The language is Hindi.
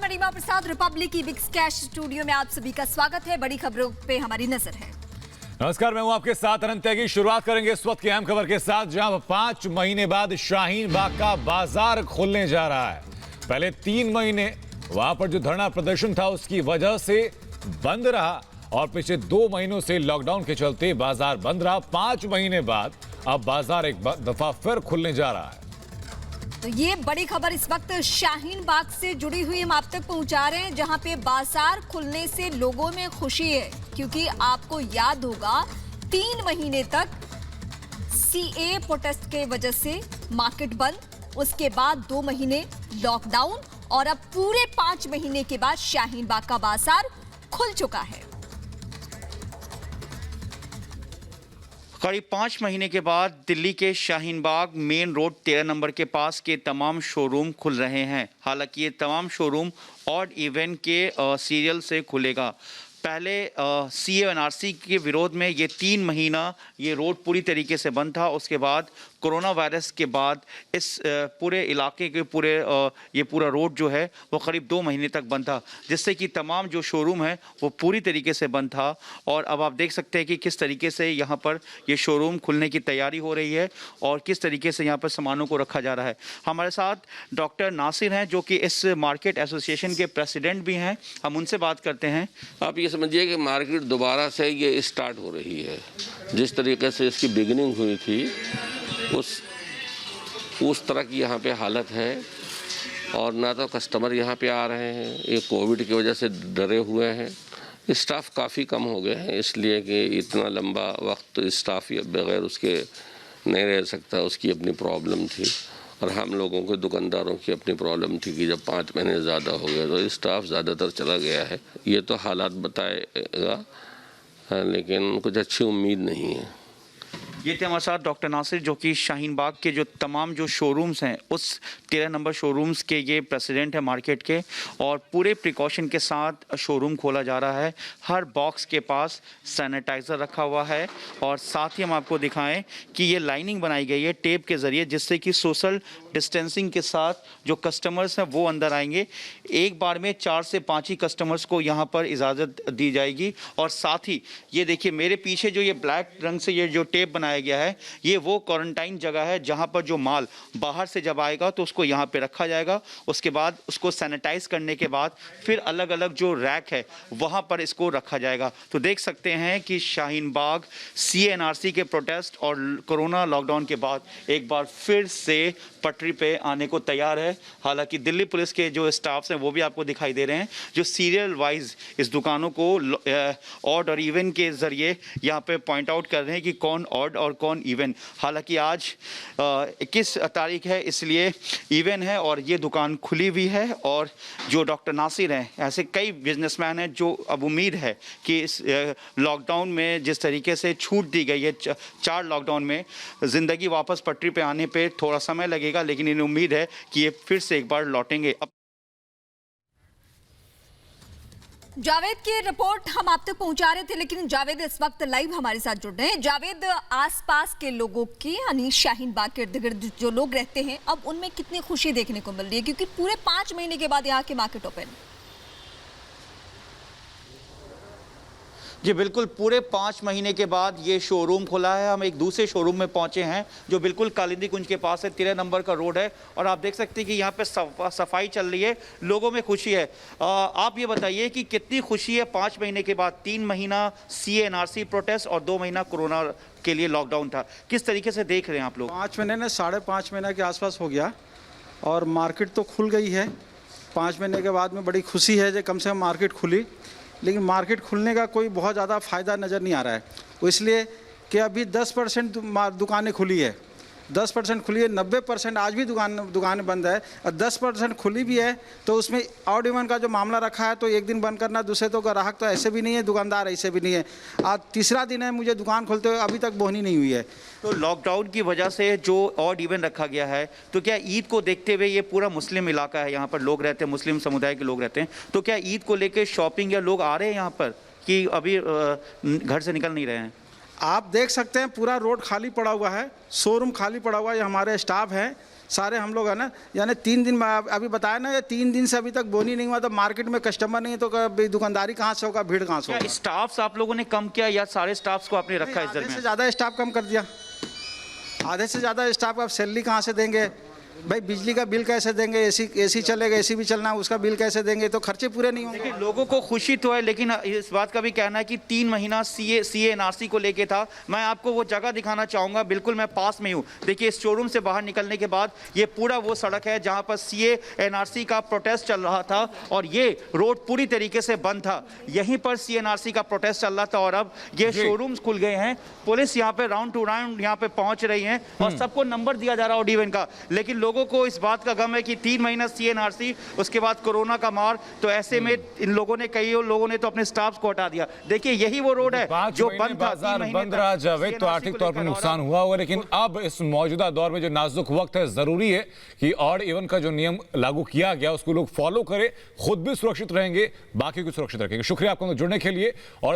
रीमा प्रसाद, रिपब्लिक की बिग कैश स्टूडियो में आप सभी का स्वागत है। बड़ी खबरों पे हमारी नजर है। नमस्कार, मैं हूं आपके साथ अनंत त्यागी। शुरुआत करेंगे इस वक्त की अहम खबर के साथ, जहां 5 महीने बाद शाहीन बाग का बाजार खुलने जा रहा है। पहले 3 महीने वहां पर जो धरना प्रदर्शन था उसकी वजह से बंद रहा और पिछले 2 महीनों से लॉकडाउन के चलते बाजार बंद रहा। 5 महीने बाद अब बाजार एक दफा फिर खुलने जा रहा है। तो ये बड़ी खबर इस वक्त शाहीन बाग से जुड़ी हुई हम आप तक पहुंचा रहे हैं, जहां पे बाजार खुलने से लोगों में खुशी है, क्योंकि आपको याद होगा 3 महीने तक सीए प्रोटेस्ट के वजह से मार्केट बंद, उसके बाद 2 महीने लॉकडाउन और अब पूरे 5 महीने के बाद शाहीन बाग का बाजार खुल चुका है। करीब 5 महीने के बाद दिल्ली के Shaheen Bagh main road 13 number के पास के तमाम शोरूम खुल रहे हैं। हालांकि ये तमाम शोरूम ऑड इवन के सीरियल से खुलेगा। पहले CA-NRC के विरोध में ये 3 महीना ये रोड पूरी तरीके से बंद था। उसके बाद कोरोना वायरस के बाद इस पूरे इलाके के ये पूरा रोड जो है वो करीब 2 महीने तक बंद था, जिससे कि तमाम जो शोरूम है वो पूरी तरीके से बंद था। और अब आप देख सकते हैं कि किस तरीके से यहाँ पर ये शोरूम खुलने की तैयारी हो रही है और किस तरीके से यहाँ पर सामानों को रखा जा रहा है। हमारे साथ डॉक्टर नासिर हैं, जो कि इस मार्केट एसोसिएशन के प्रेसिडेंट भी हैं। हम उनसे बात करते हैं। आप ये समझिए कि मार्केट दोबारा से ये स्टार्ट हो रही है। जिस तरीके से इसकी बिगिनिंग हुई थी उस तरह की यहाँ पे हालत है। और ना तो कस्टमर यहाँ पे आ रहे हैं, ये कोविड की वजह से डरे हुए हैं। स्टाफ काफ़ी कम हो गए हैं, इसलिए कि इतना लंबा वक्त स्टाफ बगैर उसके नहीं रह सकता, उसकी अपनी प्रॉब्लम थी। और हम लोगों के दुकानदारों की अपनी प्रॉब्लम थी कि जब 5 महीने ज़्यादा हो गए तो स्टाफ ज़्यादातर चला गया है। ये तो हालात बताएगा, लेकिन कुछ अच्छी उम्मीद नहीं है। ये थे हमारे साथ डॉक्टर नासिर, जो कि शाहीन बाग के जो तमाम जो शोरूम्स हैं उस 13 नंबर शोरूम्स के ये प्रेसिडेंट है मार्केट के। और पूरे प्रिकॉशन के साथ शोरूम खोला जा रहा है। हर बॉक्स के पास सैनिटाइज़र रखा हुआ है और साथ ही हम आपको दिखाएं कि ये लाइनिंग बनाई गई है टेप के ज़रिए, जिससे कि सोशल डिस्टेंसिंग के साथ जो कस्टमर्स हैं वो अंदर आएंगे। एक बार में 4 से 5 ही कस्टमर्स को यहाँ पर इजाज़त दी जाएगी। और साथ ही ये देखिए मेरे पीछे जो ये ब्लैक रंग से ये जो टेप बनाया गया है, ये वो क्वारंटाइन जगह है जहां पर जो माल बाहर से जब आएगा तो उसको यहां पे रखा जाएगा। उसके बाद उसको सैनिटाइज करने के बाद फिर अलग अलग जो रैक है वहां पर इसको रखा जाएगा। तो देख सकते हैं कि शाहीन बाग CA-NRC के प्रोटेस्ट और कोरोना लॉकडाउन के बाद एक बार फिर से पटरी पे आने को तैयार है। हालांकि दिल्ली पुलिस के जो स्टाफ्स हैं वो भी आपको दिखाई दे रहे हैं, जो सीरियल वाइज इस दुकानों को ऑड और इवन के जरिए यहाँ पे पॉइंट आउट कर रहे हैं कि कौन ऑड और कौन इवन। हालांकि आज 21 तारीख है, इसलिए इवन है और ये दुकान खुली हुई है। और जो डॉक्टर नासिर हैं, ऐसे कई बिजनेसमैन हैं जो अब उम्मीद है कि इस लॉकडाउन में जिस तरीके से छूट दी गई है 4 लॉकडाउन में, ज़िंदगी वापस पटरी पे आने पे थोड़ा समय लगेगा, लेकिन इन्हें उम्मीद है कि ये फिर से एक बार लौटेंगे। जावेद की रिपोर्ट हम आप तक पहुंचा रहे थे, लेकिन जावेद इस वक्त लाइव हमारे साथ जुड़ रहे हैं। जावेद, आसपास के लोगों की यानी शाहीन बाग के इर्द गिर्द जो लोग रहते हैं, अब उनमें कितनी खुशी देखने को मिल रही है, क्योंकि पूरे 5 महीने के बाद यहाँ के मार्केट ओपन। जी बिल्कुल, पूरे 5 महीने के बाद ये शोरूम खुला है। हम एक दूसरे शोरूम में पहुंचे हैं जो बिल्कुल कालिंदी कुंज के पास है, 13 नंबर का रोड है। और आप देख सकते हैं कि यहाँ पे सफाई चल रही है, लोगों में खुशी है। आप ये बताइए कि कितनी खुशी है 5 महीने के बाद। 3 महीना CA-NRC प्रोटेस्ट और 2 महीना कोरोना के लिए लॉकडाउन था, किस तरीके से देख रहे हैं आप लोग? 5 महीने ने 5.5 महीने के आसपास हो गया और मार्केट तो खुल गई है। 5 महीने के बाद में बड़ी खुशी है जो कम से कम मार्केट खुली, लेकिन मार्केट खुलने का कोई बहुत ज़्यादा फ़ायदा नज़र नहीं आ रहा है। वो इसलिए कि अभी 10% दुकानें खुली है, 10% खुली है, 90% आज भी दुकानें बंद है। और 10% खुली भी है तो उसमें ऑड इवन का जो मामला रखा है, तो एक दिन बंद करना, दूसरे तो ग्राहक तो ऐसे भी नहीं है, दुकानदार ऐसे भी नहीं है। आज तीसरा दिन है मुझे दुकान खोलते हुए, अभी तक बोहनी नहीं हुई है। तो लॉकडाउन की वजह से जो ऑड इवन रखा गया है, तो क्या ईद को देखते हुए, ये पूरा मुस्लिम इलाका है, यहाँ पर लोग रहते हैं, मुस्लिम समुदाय के लोग रहते हैं, तो क्या ईद को लेकर शॉपिंग या लोग आ रहे हैं यहाँ पर कि अभी घर से निकल नहीं रहे हैं? आप देख सकते हैं पूरा रोड खाली पड़ा हुआ है, शोरूम खाली पड़ा हुआ है। हमारे स्टाफ हैं सारे हम लोग है ना, यानी 3 दिन में अभी बताया ना, ये 3 दिन से अभी तक बोनी नहीं हुआ, तो मार्केट में कस्टमर नहीं है तो दुकानदारी कहाँ से होगा, भीड़ कहाँ से होगा। स्टाफ्स आप लोगों ने कम किया या सारे स्टाफ्स को आपने रखा इस आधे से दरमियान? ज़्यादा स्टाफ कम कर दिया, आधे से ज़्यादा स्टाफ का सैलरी कहाँ से देंगे भाई, बिजली का बिल कैसे देंगे, एसी चलेगा, एसी भी चलना है, उसका बिल कैसे देंगे, तो खर्चे पूरे नहीं होंगे। देखिए लोगों को खुशी तो है, लेकिन इस बात का भी कहना है कि 3 महीना सीए एनआरसी को लेके था। मैं आपको वो जगह दिखाना चाहूँगा, बिल्कुल मैं पास में हूँ। देखिए इस शोरूम से बाहर निकलने के बाद ये पूरा वो सड़क है जहाँ पर सीए एनआरसी का प्रोटेस्ट चल रहा था और ये रोड पूरी तरीके से बंद था। यहीं पर सीए एनआरसी का प्रोटेस्ट चल रहा था और अब ये शोरूम्स खुल गए हैं। पुलिस यहाँ पे राउंड टू राउंड यहाँ पे पहुँच रही है और सबको नंबर दिया जा रहा है ऑड इवन का, लेकिन लोगों को इस बात का गम है कि 3 महीना सीएनआरसी, उसके बाद कोरोना का मार, तो ऐसे में इन लोगों ने, कई लोगों ने तो अपने स्टाफ को हटा दिया। देखिए यही वो रोड है जो बंद था, बाजार बंद रहा जावेद, तो आर्थिक तौर पर नुकसान हुआ होगा, लेकिन अब इस मौजूदा दौर में जो नाजुक वक्त है, जरूरी है कि ऑड इवन का जो नियम लागू किया गया उसको लोग फॉलो करें, खुद भी सुरक्षित रहेंगे, बाकी को सुरक्षित रखेंगे। शुक्रिया आपको जुड़ने के लिए। और